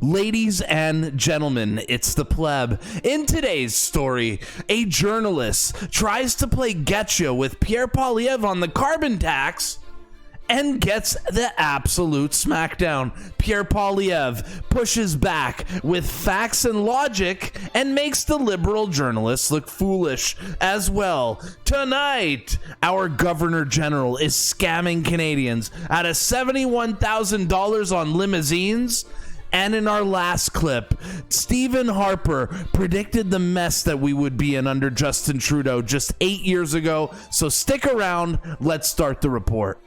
Ladies and gentlemen, it's the Pleb. In today's story, a journalist tries to play getcha with Pierre Poilievre on the carbon tax and gets the absolute smackdown. Pierre Poilievre pushes back with facts and logic and makes the liberal journalists look foolish as well. Tonight, our Governor General is scamming Canadians out of $71,000 on limousines. And in our last clip, Stephen Harper predicted the mess that we would be in under Justin Trudeau just 8 years ago. So stick around. Let's start the report.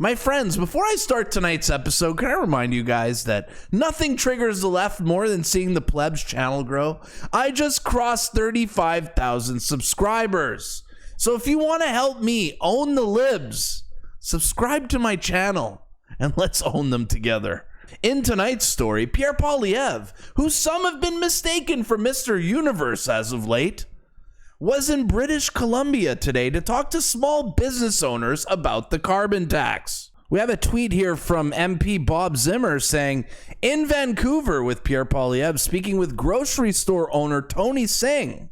My friends, before I start tonight's episode, can I remind you guys that nothing triggers the left more than seeing the Pleb's channel grow? I just crossed 35,000 subscribers. So if you want to help me own the libs, subscribe to my channel and let's own them together. In tonight's story, Pierre Poilievre, who some have been mistaken for Mr. Universe as of late, was in British Columbia today to talk to small business owners about the carbon tax. We have a tweet here from MP Bob Zimmer saying, in Vancouver with Pierre Poilievre speaking with grocery store owner Tony Singh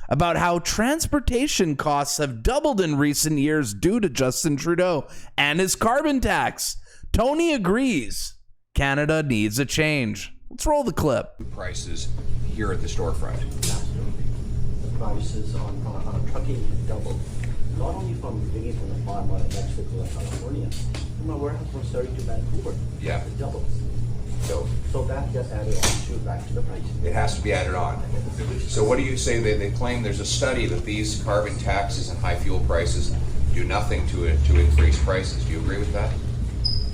about how transportation costs have doubled in recent years due to Justin Trudeau and his carbon tax. Tony agrees Canada needs a change. Let's roll the clip. Prices here at the storefront. Prices on trucking doubled. Not only from bringing from the farm out of Mexico and California, from our warehouse from Surrey to Vancouver. Yeah. It doubles. So that gets added on back to the price. it has to be added on. So what do you say? They claim there's a study that these carbon taxes and high fuel prices do nothing to increase prices. Do you agree with that?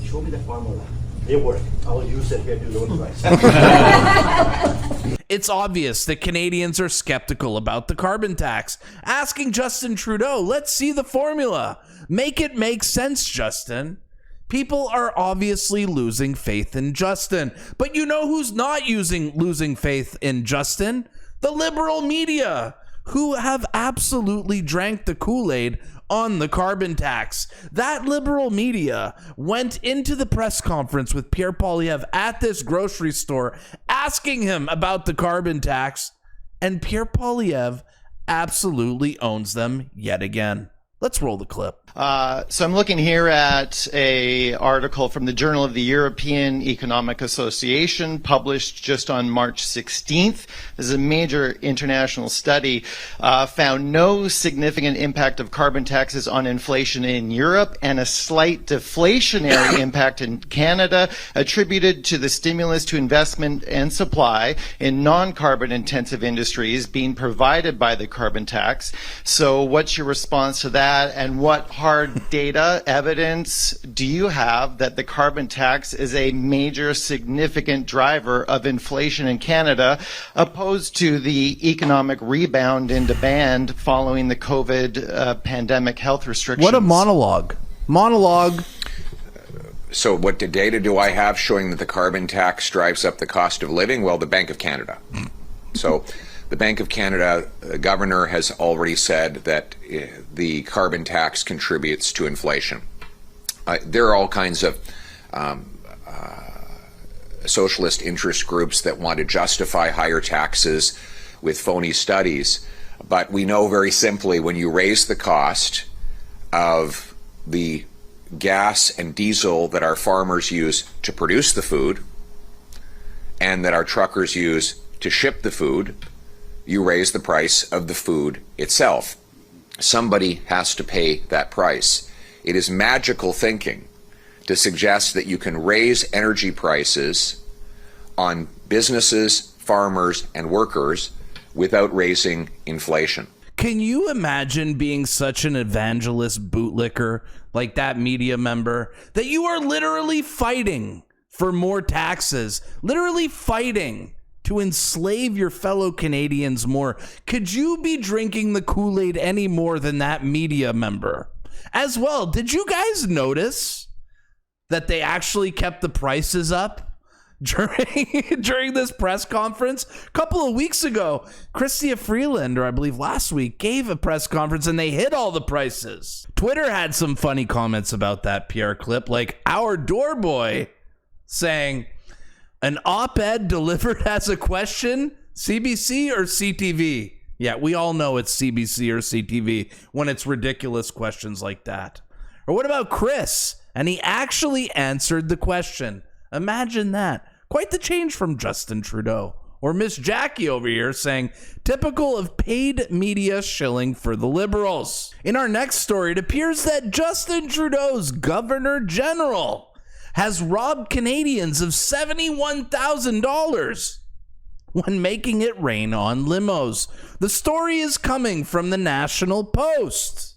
Show me the formula. It works. I will use it here to lower the price. It's obvious that Canadians are skeptical about the carbon tax. Asking Justin Trudeau, let's see the formula. Make it make sense, Justin. People are obviously losing faith in Justin. But you know who's not losing faith in Justin? The liberal media, who have absolutely drank the Kool-Aid on the carbon tax. That liberal media went into the press conference with Pierre Poilievre at this grocery store asking him about the carbon tax, and Pierre Poilievre absolutely owns them yet again. Let's roll the clip. So I'm looking here at a article from the Journal of the European Economic Association published just on March 16th. This is a major international study, found no significant impact of carbon taxes on inflation in Europe and a slight deflationary impact in Canada attributed to the stimulus to investment and supply in non-carbon intensive industries being provided by the carbon tax. So what's your response to that, and what hard data evidence do you have that the carbon tax is a major significant driver of inflation in Canada opposed to the economic rebound in demand following the COVID pandemic health restrictions? What a monologue. So what data do I have showing that the carbon tax drives up the cost of living? Well, the Bank of Canada. So the Bank of Canada governor has already said that the carbon tax contributes to inflation. There are all kinds of socialist interest groups that want to justify higher taxes with phony studies, but we know very simply when you raise the cost of the gas and diesel that our farmers use to produce the food and that our truckers use to ship the food, you raise the price of the food itself. Somebody has to pay that price. It is magical thinking to suggest that you can raise energy prices on businesses, farmers, and workers without raising inflation. Can you imagine being such an evangelist bootlicker like that media member that you are literally fighting for more taxes, literally fighting to enslave your fellow Canadians more? Could you be drinking the Kool-Aid any more than that media member? As well, did you guys notice that they actually kept the prices up? during this press conference. A couple of weeks ago, Chrystia Freeland, or I believe last week, gave a press conference and they hit all the prices. Twitter had some funny comments about that Pierre clip, like our door boy saying, an op-ed delivered as a question, CBC or CTV? Yeah, we all know it's CBC or CTV when it's ridiculous questions like that. Or what about Chris? And he actually answered the question. Imagine that. Quite the change from Justin Trudeau. Or Miss Jackie over here saying, typical of paid media shilling for the Liberals. In our next story, it appears that Justin Trudeau's Governor General has robbed Canadians of $71,000 when making it rain on limos. The story is coming from the National Post.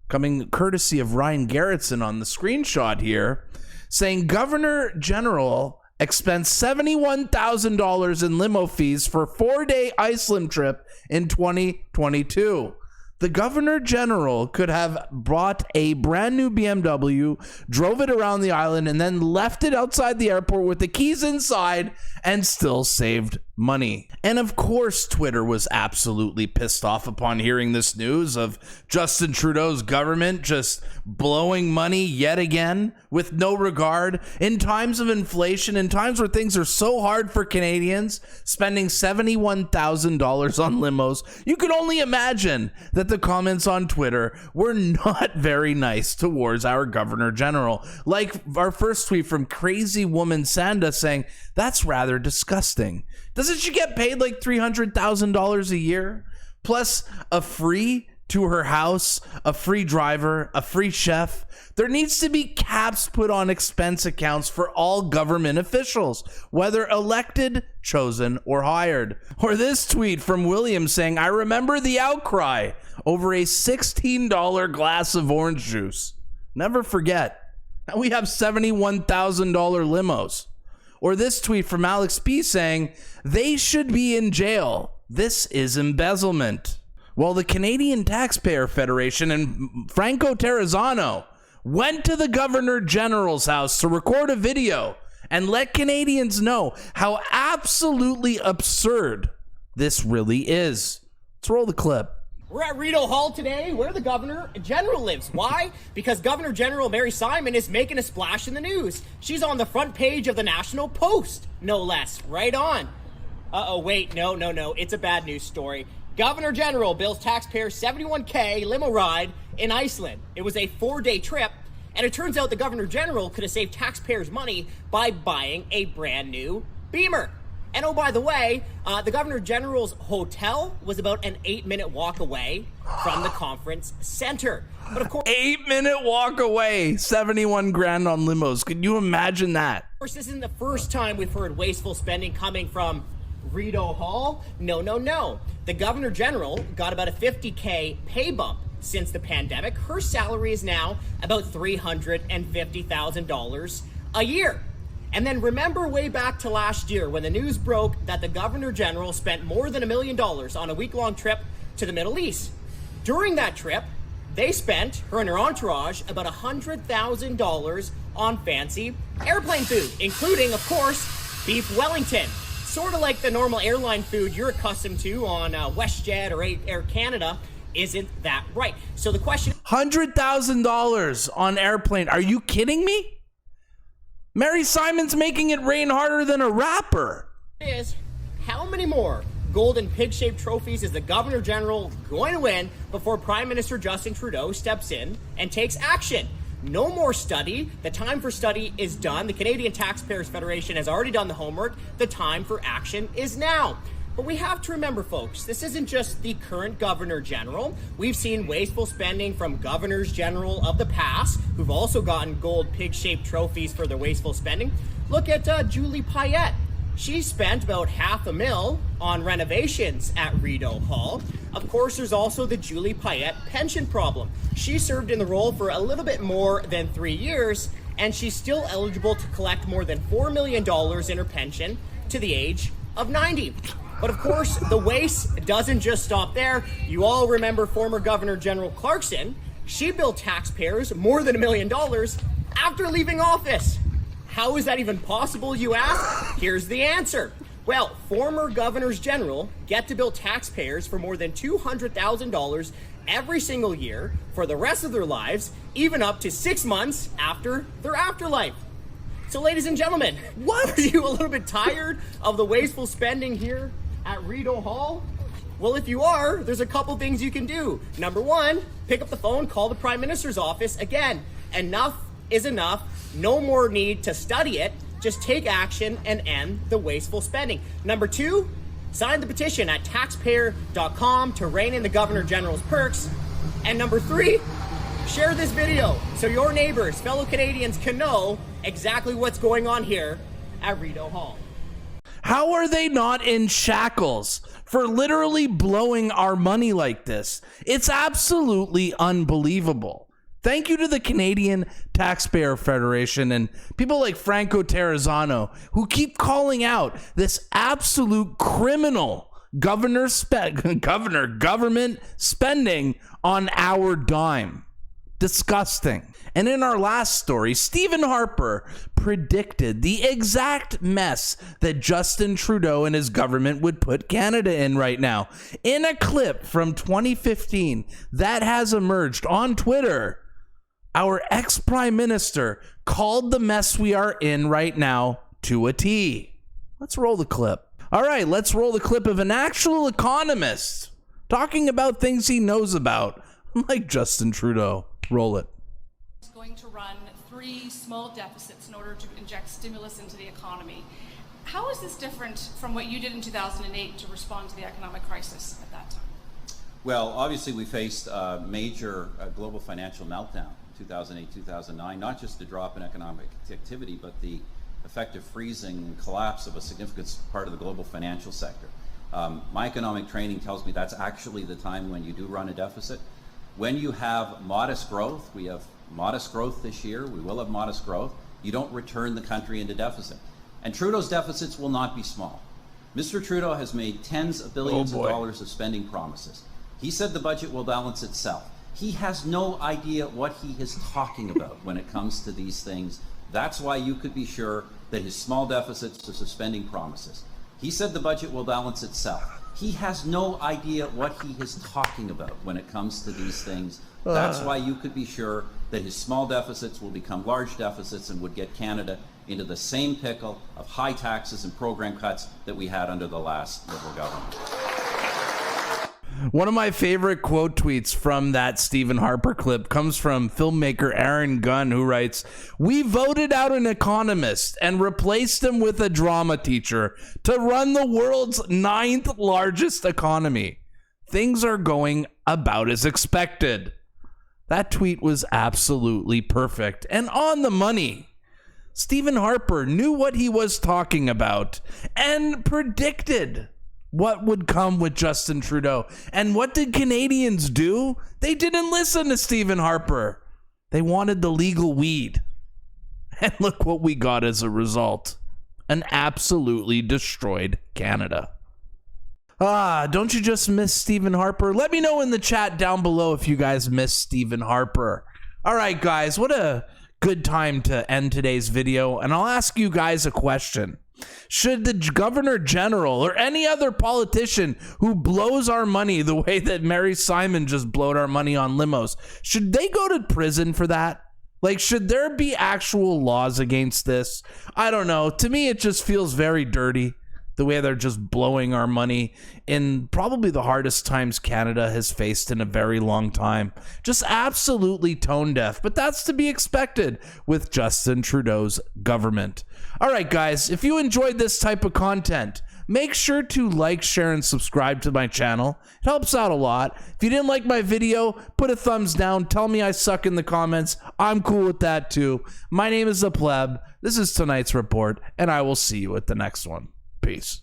Coming courtesy of Ryan Garrettson on the screenshot here, saying Governor General expends $71,000 in limo fees for a 4-day Iceland trip in 2022. The Governor General could have bought a brand new BMW, drove it around the island, and then left it outside the airport with the keys inside and still saved money. And of course, Twitter was absolutely pissed off upon hearing this news of Justin Trudeau's government just blowing money yet again with no regard. In times of inflation, in times where things are so hard for Canadians, spending $71,000 on limos, you can only imagine that the comments on Twitter were not very nice towards our Governor General. Like our first tweet from Crazy Woman Sanda saying, that's rather disgusting. Doesn't she get paid like $300,000 a year? Plus a free to her house, a free driver, a free chef. There needs to be caps put on expense accounts for all government officials, whether elected, chosen, or hired. Or this tweet from William saying, I remember the outcry over a $16 glass of orange juice. Never forget. Now we have $71,000 limos. Or this tweet from Alex P saying, they should be in jail. This is embezzlement. Well, the Canadian Taxpayer Federation and Franco Terrazzano went to the Governor General's house to record a video and let Canadians know how absolutely absurd this really is. Let's roll the clip. We're at Rideau Hall today, where the Governor General lives. Why? Because Governor General Mary Simon is making a splash in the news. She's on the front page of the National Post, no less. Right on. Wait, no. It's a bad news story. Governor General bills taxpayers $71K limo ride in Iceland. It was a 4-day trip, and it turns out the Governor General could have saved taxpayers money by buying a brand new Beamer. And oh, by the way, the Governor General's hotel was about an 8-minute walk away from the conference center. But of course, 8-minute walk away, 71 grand on limos. Can you imagine that? Of course, this isn't the first time we've heard wasteful spending coming from Rideau Hall. No. The Governor General got about a $50K pay bump since the pandemic. Her salary is now about $350,000 a year. And then remember way back to last year when the news broke that the Governor General spent more than $1 million on a week-long trip to the Middle East. During that trip, they spent, her and her entourage, about $100,000 on fancy airplane food, including, of course, beef Wellington. Sort of like the normal airline food you're accustomed to on WestJet or Air Canada. Isn't that right? So the question... $100,000 on airplane. Are you kidding me? Mary Simon's making it rain harder than a rapper. Is how many more golden pig-shaped trophies is the Governor General going to win before Prime Minister Justin Trudeau steps in and takes action? No more study. The time for study is done. The Canadian Taxpayers Federation has already done the homework. The time for action is now. But we have to remember, folks, this isn't just the current Governor General. We've seen wasteful spending from Governors General of the past, who've also gotten gold pig-shaped trophies for their wasteful spending. Look at Julie Payette. She spent about $500,000 on renovations at Rideau Hall. Of course, there's also the Julie Payette pension problem. She served in the role for a little bit more than 3 years, and she's still eligible to collect more than $4 million in her pension to the age of 90. But of course, the waste doesn't just stop there. You all remember former Governor General Clarkson. She billed taxpayers more than $1 million after leaving office. How is that even possible, you ask? Here's the answer. Well, former governors general get to bill taxpayers for more than $200,000 every single year for the rest of their lives, even up to 6 months after their afterlife. So, ladies and gentlemen, are you a little bit tired of the wasteful spending here at Rideau Hall? Well, if you are, there's a couple things you can do. Number one, pick up the phone, call the Prime Minister's office. Again, enough is enough. No more need to study it. Just take action and end the wasteful spending. Number two, sign the petition at taxpayer.com to rein in the Governor General's perks. And number three, share this video so your neighbors, fellow Canadians, can know exactly what's going on here at Rideau Hall. How are they not in shackles for literally blowing our money like this? It's absolutely unbelievable. Thank you to the Canadian Taxpayer Federation and people like Franco Terrazzano who keep calling out this absolute criminal government spending on our dime. Disgusting. And in our last story, Stephen Harper predicted the exact mess that Justin Trudeau and his government would put Canada in right now. In a clip from 2015 that has emerged on Twitter, our ex-prime minister called the mess we are in right now to a T. Let's roll the clip. All right, let's roll the clip of an actual economist talking about things he knows about, like Justin Trudeau. Roll it. It's going to run 3 small deficits in order to inject stimulus into the economy. How is this different from what you did in 2008 to respond to the economic crisis at that time? Well, obviously we faced a major global financial meltdown in 2008, 2009, not just the drop in economic activity, but the effective freezing and collapse of a significant part of the global financial sector. My economic training tells me that's actually the time when you do run a deficit. When you have modest growth, we have modest growth this year, we will have modest growth, you don't return the country into deficit. And Trudeau's deficits will not be small. Mr. Trudeau has made tens of billions of dollars of spending promises. He said the budget will balance itself. He has no idea what he is talking about when it comes to these things. That's why you could be sure that his small deficits are spending promises. He said the budget will balance itself. He has no idea what he is talking about when it comes to these things. That's why you could be sure that his small deficits will become large deficits and would get Canada into the same pickle of high taxes and program cuts that we had under the last Liberal government. One of my favorite quote tweets from that Stephen Harper clip comes from filmmaker Aaron Gunn, who writes, "We voted out an economist and replaced him with a drama teacher to run the world's 9th largest economy. Things are going about as expected." That tweet was absolutely perfect and on the money. Stephen Harper knew what he was talking about and predicted what would come with Justin Trudeau. And what did Canadians do? They didn't listen to Stephen Harper. They wanted the legal weed. And look what we got as a result. An absolutely destroyed Canada. Don't you just miss Stephen Harper? Let me know in the chat down below if you guys miss Stephen Harper. All right, guys, what a good time to end today's video. And I'll ask you guys a question. Should the Governor General or any other politician who blows our money the way that Mary Simon just blowed our money on limos, should they go to prison for that? Like, should there be actual laws against this? I don't know. To me, it just feels very dirty, the way they're just blowing our money in probably the hardest times Canada has faced in a very long time. Just absolutely tone deaf, but that's to be expected with Justin Trudeau's government. All right, guys, if you enjoyed this type of content, make sure to like, share, and subscribe to my channel. It helps out a lot. If you didn't like my video, put a thumbs down. Tell me I suck in the comments. I'm cool with that too. My name is the Pleb. This is tonight's report, and I will see you at the next one. Peace.